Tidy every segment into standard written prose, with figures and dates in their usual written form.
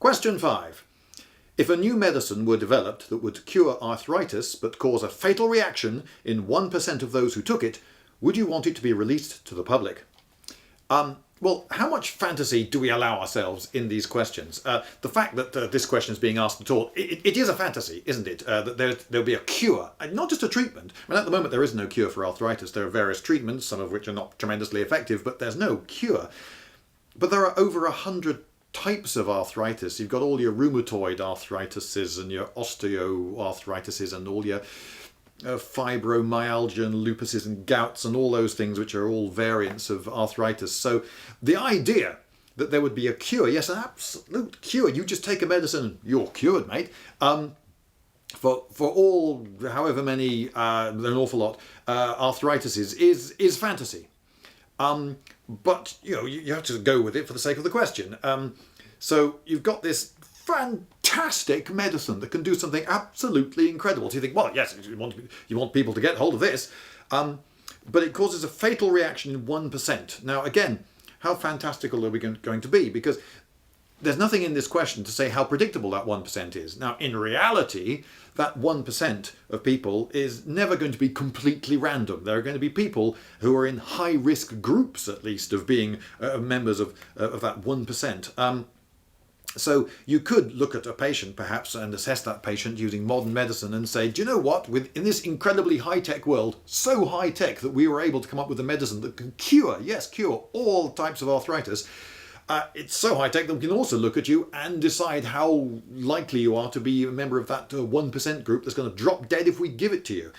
Question 5. If a new medicine were developed that would cure arthritis but cause a fatal reaction in 1% of those who took it, would you want it to be released to the public? Well, how much fantasy do we allow ourselves in these questions? The fact that this question is being asked at all, it is a fantasy, isn't it? That there'll be a cure, not just a treatment. I mean, at the moment there is no cure for arthritis. There are various treatments, some of which are not tremendously effective, but there's no cure. But there are over 100 types of arthritis. You've got all your rheumatoid arthritises and your osteoarthritises and all your fibromyalgia and lupuses and gouts and all those things, which are all variants of arthritis. So the idea that there would be a cure, yes, an absolute cure, you just take a medicine and you're cured, mate, for all, however many, an awful lot, arthritises is fantasy. But, you know, you have to go with it for the sake of the question. So you've got this fantastic medicine that can do something absolutely incredible. So you think, well, yes, you want people to get hold of this, but it causes a fatal reaction in 1%. Now, again, how fantastical are we going to be? Because there's nothing in this question to say how predictable that 1% is. Now, in reality, that 1% of people is never going to be completely random. There are going to be people who are in high-risk groups, at least, of being members of that 1%. So you could look at a patient, perhaps, and assess that patient using modern medicine and say, do you know what, in this incredibly high-tech world, so high-tech that we were able to come up with a medicine that can cure all types of arthritis, it's so high-tech that we can also look at you and decide how likely you are to be a member of that 1% group that's going to drop dead if we give it to you.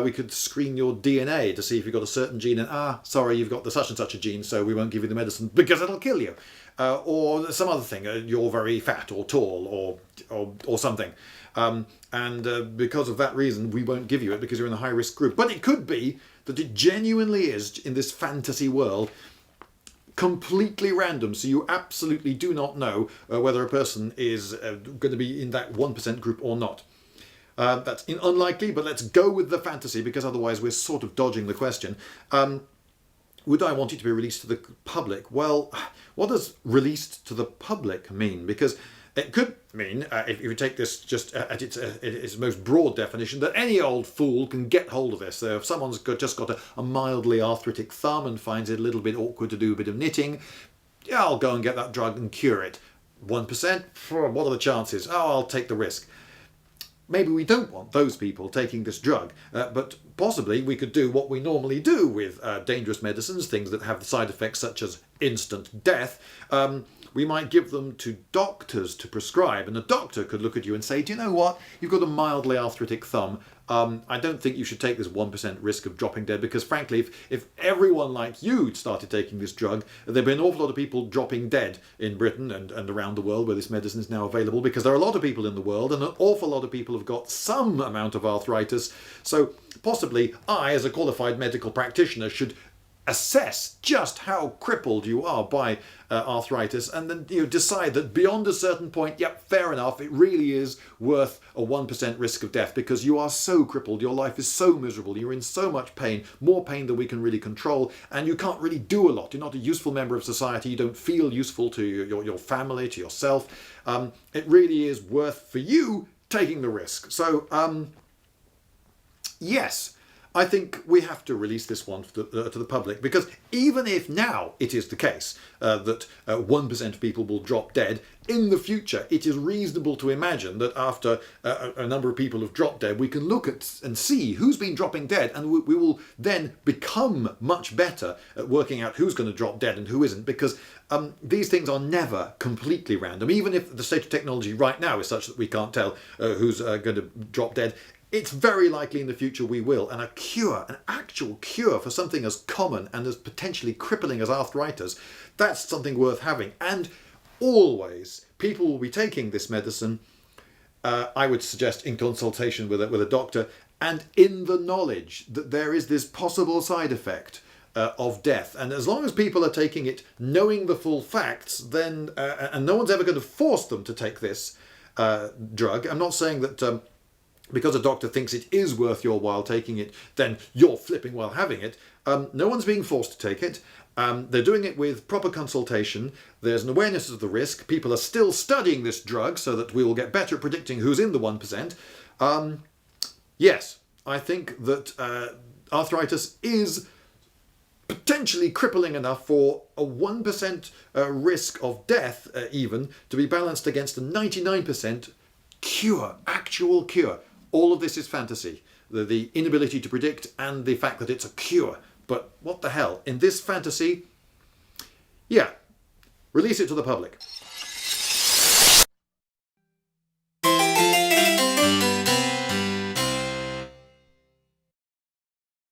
We could screen your DNA to see if you've got a certain gene and, sorry, you've got the such and such a gene, so we won't give you the medicine because it'll kill you. Or some other thing, you're very fat or tall or something. And because of that reason, we won't give you it because you're in a high-risk group. But it could be that it genuinely is, in this fantasy world, completely random, so you absolutely do not know whether a person is going to be in that 1% group or not. That's unlikely, but let's go with the fantasy because otherwise we're sort of dodging the question. Would I want it to be released to the public? Well, what does released to the public mean? Because it could mean, if you take this just at its most broad definition, that any old fool can get hold of this. So if someone's just got a mildly arthritic thumb and finds it a little bit awkward to do a bit of knitting, yeah, I'll go and get that drug and cure it. 1%? What are the chances? Oh, I'll take the risk. Maybe we don't want those people taking this drug, but possibly we could do what we normally do with dangerous medicines, things that have side effects such as instant death. We might give them to doctors to prescribe, and a doctor could look at you and say, do you know what, you've got a mildly arthritic thumb. I don't think you should take this 1% risk of dropping dead because frankly, if everyone like you started taking this drug, there'd be an awful lot of people dropping dead in Britain and around the world where this medicine is now available because there are a lot of people in the world and an awful lot of people have got some amount of arthritis. So possibly I, as a qualified medical practitioner, should assess just how crippled you are by arthritis and then decide that beyond a certain point, yep, fair enough, it really is worth a 1% risk of death because you are so crippled, your life is so miserable, you're in so much pain, more pain than we can really control, and you can't really do a lot. You're not a useful member of society, you don't feel useful to your family, to yourself. It really is worth for you taking the risk. So, yes, I think we have to release this one to the public because even if now it is the case that 1% of people will drop dead, in the future it is reasonable to imagine that after a number of people have dropped dead, we can look at and see who's been dropping dead and we will then become much better at working out who's going to drop dead and who isn't because these things are never completely random. Even if the state of technology right now is such that we can't tell who's going to drop dead, it's very likely in the future we will. And a cure, an actual cure for something as common and as potentially crippling as arthritis, that's something worth having. And always, people will be taking this medicine, I would suggest in consultation with a doctor, and in the knowledge that there is this possible side effect of death. And as long as people are taking it knowing the full facts, then, and no one's ever going to force them to take this drug. I'm not saying that because a doctor thinks it is worth your while taking it, then you're flipping well having it. No one's being forced to take it. They're doing it with proper consultation. There's an awareness of the risk. People are still studying this drug so that we will get better at predicting who's in the 1%. Yes, I think that arthritis is potentially crippling enough for a 1% risk of death even to be balanced against a 99% cure, actual cure. All of this is fantasy. The inability to predict and the fact that it's a cure. But what the hell? In this fantasy, yeah, release it to the public.